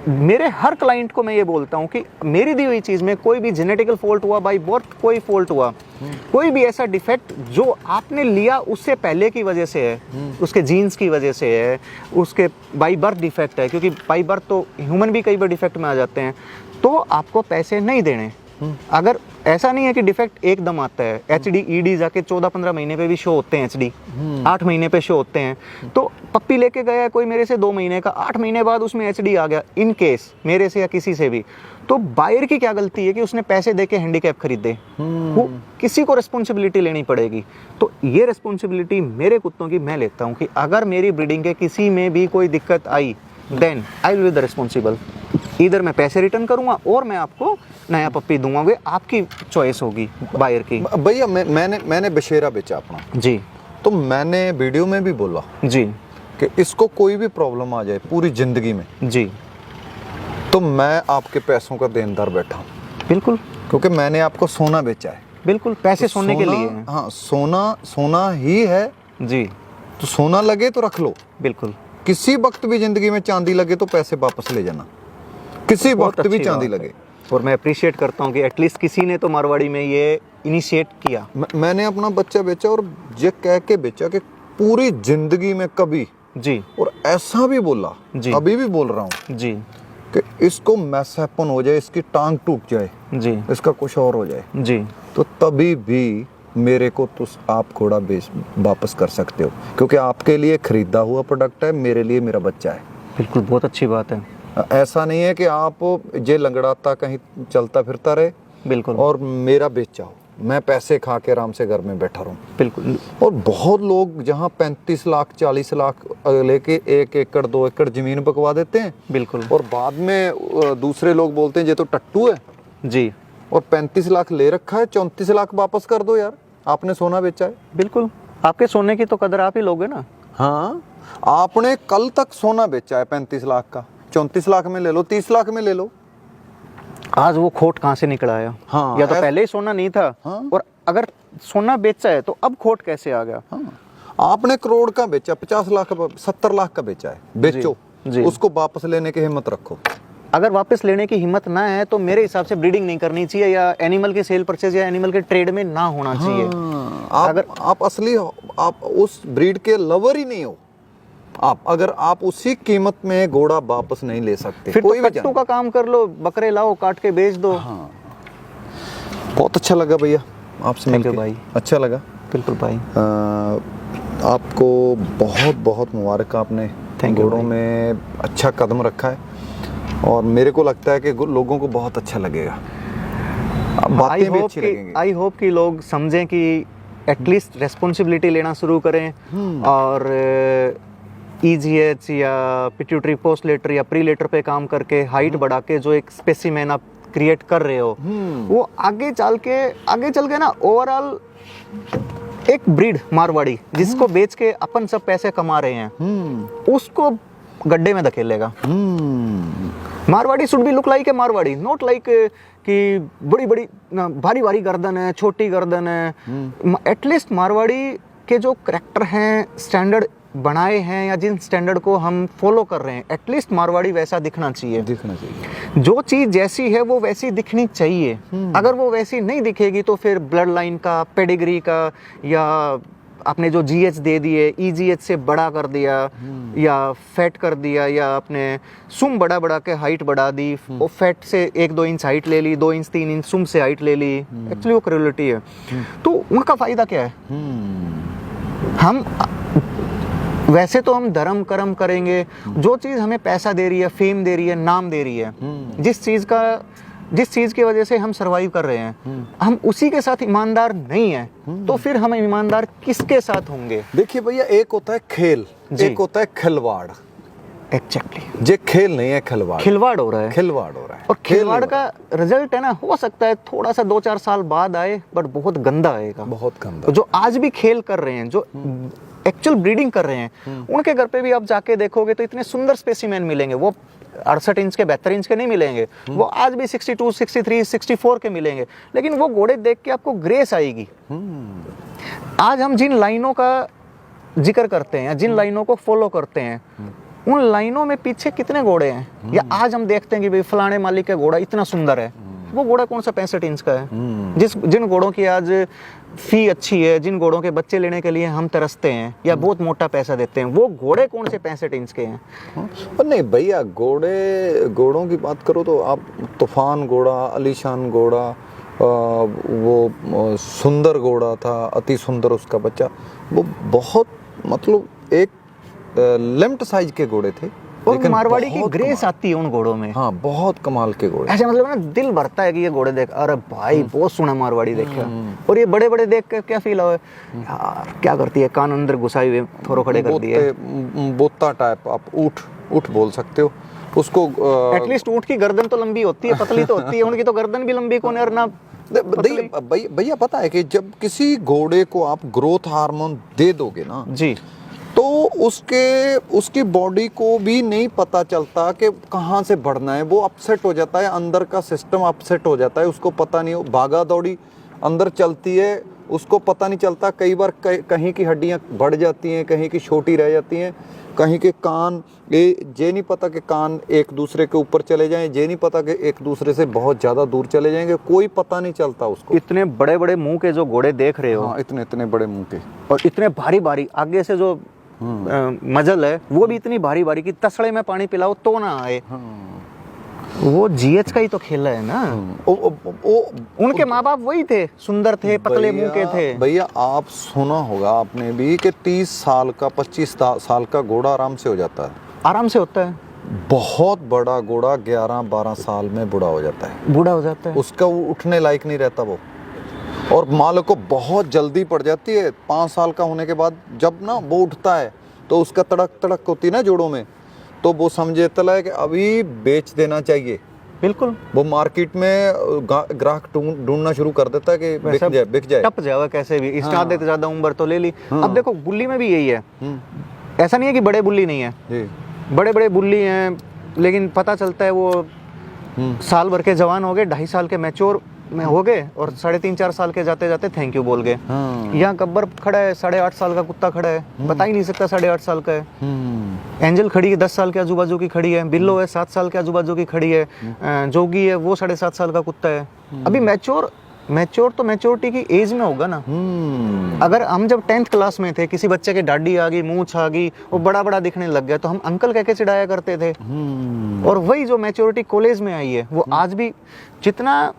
मेरे हर क्लाइंट को मैं ये बोलता हूँ कि मेरी दी हुई चीज में कोई भी जेनेटिकल फॉल्ट हुआ, बाय बर्थ कोई फॉल्ट हुआ, कोई भी ऐसा डिफेक्ट जो आपने लिया उससे पहले की वजह से है, उसके जीन्स की वजह से है, उसके बाय बर्थ डिफेक्ट है, क्योंकि बाय बर्थ तो ह्यूमन भी कई बार डिफेक्ट में आ जाते हैं, तो आपको पैसे नहीं देने। अगर ऐसा नहीं है कि डिफेक्ट एकदम आता है, HD ED जाके 14-15 महीने पे भी शो होते हैं, HD 8 महीने पे शो होते हैं। तो पप्पी लेके गया कोई मेरे से 2 महीने का, 8 महीने बाद उसमें HD आ गया इन केस मेरे से या किसी से भी, तो बायर की क्या गलती है कि उसने पैसे देके हैंडीकैप खरीदे? वो किसी को रिस्पॉन्सिबिलिटी लेनी पड़ेगी। तो ये रिस्पॉन्सिबिलिटी मेरे कुत्तों की मैं लेता हूँ कि अगर मेरी ब्रीडिंग के किसी में भी कोई दिक्कत आई, then I will be the responsible. इधर मैं पैसे रिटर्न करूंगा और मैं आपको नया पप्पी दूंगा, वो आपकी चॉइस होगी बायर की। भैया मैंने बशेरा बेचा अपना जी, तो मैंने वीडियो में भी बोला जी, कि इसको कोई भी प्रॉब्लम आ जाए पूरी जिंदगी में, जी, तो मैं आपके पैसों का देनदार बैठा हूँ, बिल्कुल, क्योंकि मैंने आपको सोना बेचा है। बिल्कुल, पैसे तो सोने के लिए हैं। हाँ, सोना ही है, जी, तो सोना लगे तो रख लो, बिल्कुल, किसी वक्त भी जिंदगी में चांदी लगे तो पैसे वापस ले जाना, किसी बहुत वक्त भी अच्छी चांदी बात है। लगे। और मैं अप्रिशिएट करता हूँ कि एटलीस्ट किसी ने तो मारवाड़ी में ये इनिशिएट किया। मैंने अपना बच्चा बेचा और ये कह के बेचा कि पूरी जिंदगी में कभी, जी, और ऐसा भी बोला, जी, अभी भी बोल रहा हूँ जी, कि इसको मैस हैपन हो जाए, इसकी टांग टूट जाए, जी, इसका कुछ और हो जाए, जी, तो तभी भी मेरे को तो आप घोड़ा वापस कर सकते हो, क्योंकि आपके लिए खरीदा हुआ प्रोडक्ट है, मेरे लिए मेरा बच्चा है। बिल्कुल, बहुत अच्छी बात है। ऐसा नहीं है कि आप ये लंगड़ाता कहीं चलता फिरता रहे बिल्कुल, और मेरा बेचा हो, मैं पैसे खा के आराम से घर में बैठा रहूं। बिल्कुल। और बहुत लोग जहां 35 लाख 40 लाख लेके 1 एकड़ 2 एकड़ जमीन बकवा देते हैं, बिल्कुल, और बाद में दूसरे लोग बोलते हैं ये तो टट्टू है, जी, और 35 लाख ले रखा है, 34 लाख वापस कर दो यार, आपने सोना बेचा है। बिल्कुल, आपके सोने की तो कदर आप ही लोगे ना। हाँ, आपने कल तक सोना बेचा है 35 लाख का, 34 लाख में ले लो, 30 लाख में ले लो, आज वो खोट कहाँ से निकल आया? हाँ, या तो पहले ही सोना नहीं था, हाँ, और अगर सोना बेचा है तो अब खोट कैसे आ गया? हाँ, आपने करोड़ का बेचा, 50 लाख 70 लाख का बेचा है, बेचो, जी। उसको वापस लेने की हिम्मत रखो। अगर वापस लेने की हिम्मत ना है तो मेरे हिसाब से ब्रीडिंग नहीं करनी चाहिए, या एनिमल के सेल परचेज या एनिमल के ट्रेड में ना होना चाहिए। आप असली हो, आप उस ब्रीड के लवर ही नहीं हो, अगर आप उसी कीमत में घोड़ा वापस नहीं ले सकते, फिर कोई तो भी कट्टू का काम कर लो, बकरे लाओ काट के बेच दो। हाँ, बहुत अच्छा लगा भैया आपसे मिलकर भाई, अच्छा लगा। बिल्कुल भाई, आपको बहुत बहुत मुबारक, आपने घोड़ों में अच्छा कदम रखा है, और मेरे को लगता है कि लोगों को बहुत अच्छा लगेगा, बातें भी अच्छी लगेंगी। आई होप कि लोग समझें कि एटलीस्ट रेस्पॉन्सिबिलिटी लेना शुरू करें, और EGH या पिट्यूटरी पोस्ट लेटर या प्री लेटर पे काम करके हाइट बढ़ा के जो एक स्पेसिमेन आप क्रिएट कर रहे हो, वो आगे चल के ना ओवरऑल एक ब्रीड मारवाड़ी जिसको बेच के अपन सब पैसे कमा रहे हैं, उसको गड्ढे में धकेलेगा। Marwari should be look like a Marwari, not like कि बड़ी बड़ी भारी भारी गर्दन है, छोटी गर्दन है। एटलीस्ट मारवाड़ी के जो करेक्टर हैं, स्टैंडर्ड बनाए हैं या जिन स्टैंडर्ड को हम फॉलो कर रहे हैं, एटलीस्ट मारवाड़ी वैसा दिखना चाहिए। जो चीज़ जैसी है वो वैसी दिखनी चाहिए। अगर वो वैसी नहीं दिखेगी तो फिर ब्लड लाइन का, पेडिग्री का, या आपने जो GH दे दिए, EGH से बड़ा कर दिया या फैट कर दिया, या आपने सुम बढ़ा के हाइट बढ़ा दी, वो फैट से 1-2 इंच हाइट ले ली, 2 इंच 3 इंच सुम से हाइट ले ली, एक्चुअली वो क्रूरलिटी है। तो उनका फायदा क्या है? हम वैसे तो हम धर्म कर्म करेंगे, जो चीज़ हमें पैसा दे रही है, फेम दे रही है, नाम दे रही है, जिस चीज़ की वजह से हम सरवाइव कर रहे हैं, हम उसी के साथ ईमानदार नहीं है, तो फिर हम ईमानदार किसके साथ होंगे? देखिए भैया, एक होता है खेल, एक होता है खिलवाड़। एग्जैक्टली, ये खेल नहीं है, खिलवाड़ हो रहा है, खिलवाड़ हो रहा है। और खिलवाड़ का रिजल्ट है ना, हो सकता है थोड़ा सा 2-4 साल बाद आए, बट बहुत गंदा आएगा, बहुत गंदा। जो आज भी खेल कर रहे हैं, जो एक्चुअल ब्रीडिंग कर रहे हैं, उनके घर पे भी आप जाके देखोगे तो इतने सुंदर स्पेसिमेन मिलेंगे। वो 68 इंच के 72 इंच के नहीं मिलेंगे, वो आज भी 62, 63, 64 के मिलेंगे, लेकिन वो घोड़े देख के आपको ग्रेस आएगी। आज हम जिन लाइनों का जिक्र करते हैं, जिन लाइनों को फॉलो करते हैं, उन लाइनों में पीछे कितने घोड़े हैं? या आज हम देखते हैं कि भाई फलाने मालिक का घोड़ा इतना सुंदर है, वो घोड़ा कौन सा 65 इंच का है? जिन घोड़ों की आज फी अच्छी है, जिन घोड़ों के बच्चे लेने के लिए हम तरसते हैं या बहुत मोटा पैसा देते हैं, वो घोड़े कौन से 65 इंच के हैं? पर नहीं भैया, घोड़ों की बात करो तो आप तूफान घोड़ा, आलीशान घोड़ा, वो सुंदर घोड़ा था, अति सुंदर उसका बच्चा, वो बहुत मतलब एक लिमिट साइज के घोड़े थे। और लेकिन मारवाड़ी की बहुत ग्रेस कमाल। आती है उन घोड़ों में। हाँ, बहुत कमाल के घोड़े। ऐसे मतलब ना दिल भरता है कि ये घोड़े देख, अरे भाई बहुत सोना मारवाड़ी देखा। और ये बड़े बड़े देख के क्या फील हुआ यार, क्या करती है, कान अंदर घुसाए हुए थोड़े खड़े कर दिए। बोता टाइप आप ऊँट बोल सकते हो उसको। एटलीस्ट ऊँट की गर्दन तो लंबी होती है, पतली तो होती है, उनकी तो गर्दन भी लंबी कौन है। और ना भैया पता है कि जब किसी घोड़े को आप ग्रोथ हार्मोन दे दोगे ना जी, तो उसकी बॉडी को भी नहीं पता चलता कि कहाँ से बढ़ना है, वो अपसेट हो जाता है, अंदर का सिस्टम अपसेट हो जाता है, उसको पता नहीं, भागा दौड़ी अंदर चलती है, उसको पता नहीं चलता। कई बार कहीं की हड्डियाँ बढ़ जाती हैं, कहीं की छोटी रह जाती हैं, कहीं के कान, ये नहीं पता कि कान एक दूसरे के ऊपर चले जाएं, ये नहीं पता कि एक दूसरे से बहुत ज़्यादा दूर चले जाएंगे, कोई पता नहीं चलता उसको। इतने बड़े बड़े मुंह के जो घोड़े देख रहे हो, हाँ, इतने बड़े मुंह के, और इतने भारी भारी आगे से जो मजल है वो भी इतनी भारी भारी कि तसड़े में पानी पिलाओ तो ना आए। वो जीएच का ही तो खेला है ना। उनके माँ बाप वही थे, सुंदर थे, पतले मुंह के थे। भैया आप सुना होगा आपने भी कि 30 साल का 25 साल का घोड़ा आराम से हो जाता है। आराम से होता है। बहुत बड़ा घोड़ा 11-12 साल में बूढ़ा हो जाता है, बूढ़ा हो जाता है, उसका उठने लायक नहीं रहता वो। और मालिक को बहुत जल्दी पड़ जाती है 5 साल का होने के बाद। जब ना वो उठता है तो उसका तड़क तड़क होती है ना जोड़ों में, तो वो समझे तला है कि अभी बेच देना चाहिए। बिल्कुल, वो मार्केट में ग्राहक ढूंढना शुरू कर देता है कि बिक जाए टप जाएगा कैसे भी। इसका आधे से ज्यादा उम्र तो ले ली। अब देखो बुल्ली में भी यही है, ऐसा नहीं है कि बड़े बुल्ली नहीं है जी। बड़े बड़े बुल्ली हैं, लेकिन पता चलता है वो साल भर के जवान हो गए, 2.5 साल के मैच्योर में हो गए, और 3.5-4 साल के जाते जाते थैंक यू बोल गए। यहाँ गब्बर खड़ा है, 8.5 साल का कुत्ता खड़ा है, बता ही नहीं सकता 8.5 साल का है। एंजल खड़ी है 10 साल के आजू बाजू की खड़ी है, बिल्लो है 7 साल के आजू बाजू की खड़ी है, जोगी है वो 7.5 साल का कुत्ता है। अभी मैच्योर तो मैच्योरिटी की एज में होगा ना। अगर हम जब 10th क्लास में थे, किसी बच्चे की दाढ़ी आ गई, मूंछ आ गई, वो बड़ा बड़ा दिखने लग गया, तो हम अंकल कह के चिढ़ाया करते थे। और वही जो मैच्योरिटी कॉलेज में आई है, वो आज भी जितना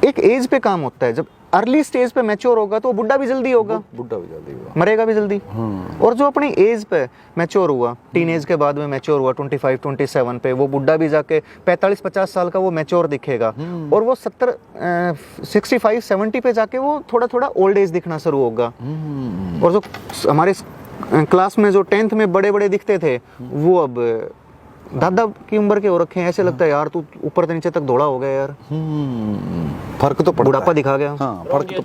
एक एज पे काम होता है, जब अर्ली स्टेज पे मैच्योर होगा तो वो बुढ़ा भी जल्दी होगा, मरेगा भी जल्दी। और जो अपनी एज पे मैच्योर हुआ, टीन एज के बाद में मैच्योर हुआ 25-27 पे, वो बुढ़ा भी जाके 45-50 साल का वो मैच्योर दिखेगा। और वो 65-70 पे जाके वो थोड़ा थोड़ा ओल्ड एज दिखना शुरू होगा। और जो हमारे क्लास में जो 10th में बड़े बड़े दिखते थे, वो अब दादा की उम्र के हो रखे हैं। ऐसे लगता है यार तू ऊपर से नीचे तक दौड़ा हो गया यार, फर्क तो पड़ता है, बुढ़ापा दिखा गया। हाँ, फर्क तो